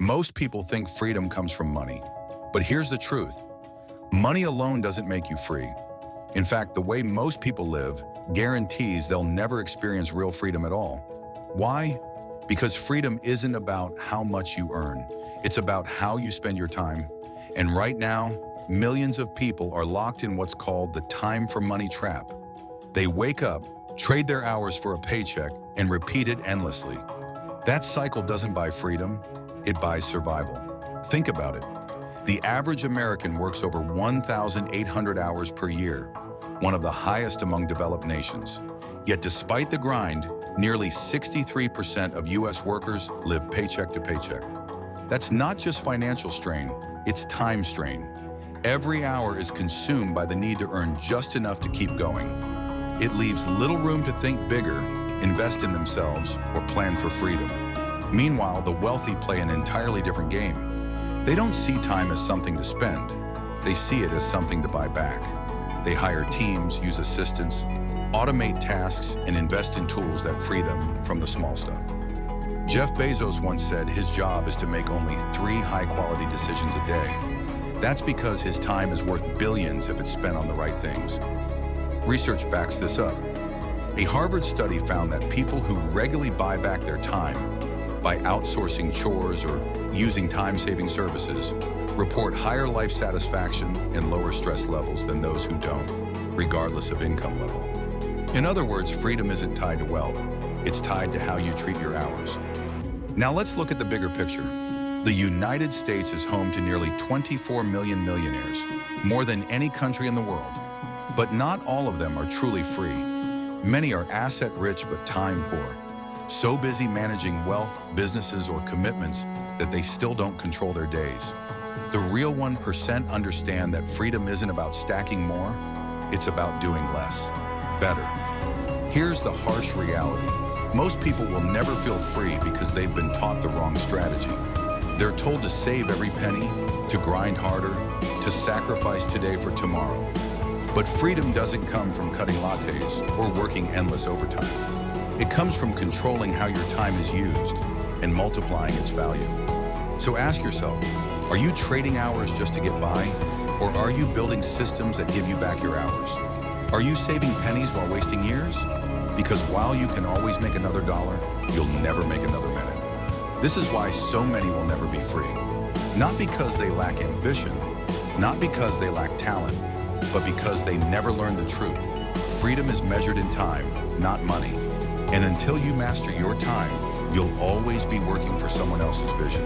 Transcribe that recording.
Most people think freedom comes from money, but here's the truth. Money alone doesn't make you free. In fact, the way most people live guarantees they'll never experience real freedom at all. Why? Because freedom isn't about how much you earn. It's about how you spend your time. And right now, millions of people are locked in what's called the time for money trap. They wake up, trade their hours for a paycheck, and repeat it endlessly. That cycle doesn't buy freedom, it buys survival. Think about it. The average American works over 1,800 hours per year, one of the highest among developed nations. Yet despite the grind, nearly 63% of US workers live paycheck to paycheck. That's not just financial strain, it's time strain. Every hour is consumed by the need to earn just enough to keep going. It leaves little room to think bigger, invest in themselves, or plan for freedom. Meanwhile, the wealthy play an entirely different game. They don't see time as something to spend. They see it as something to buy back. They hire teams, use assistants, automate tasks, and invest in tools that free them from the small stuff. Jeff Bezos once said his job is to make only 3 high-quality decisions a day. That's because his time is worth billions if it's spent on the right things. Research backs this up. A Harvard study found that people who regularly buy back their time by outsourcing chores or using time-saving services report higher life satisfaction and lower stress levels than those who don't, regardless of income level. In other words, freedom isn't tied to wealth. It's tied to how you treat your hours. Now let's look at the bigger picture. The United States is home to nearly 24 million millionaires, more than any country in the world. But not all of them are truly free. Many are asset-rich but time-poor, so busy managing wealth, businesses, or commitments that they still don't control their days. The real 1% understand that freedom isn't about stacking more, it's about doing less, better. Here's the harsh reality. Most people will never feel free because they've been taught the wrong strategy. They're told to save every penny, to grind harder, to sacrifice today for tomorrow. But freedom doesn't come from cutting lattes or working endless overtime. It comes from controlling how your time is used and multiplying its value. So ask yourself, are you trading hours just to get by? Or are you building systems that give you back your hours? Are you saving pennies while wasting years? Because while you can always make another dollar, you'll never make another minute. This is why so many will never be free. Not because they lack ambition, not because they lack talent, but because they never learned the truth. Freedom is measured in time, not money. And until you master your time, you'll always be working for someone else's vision.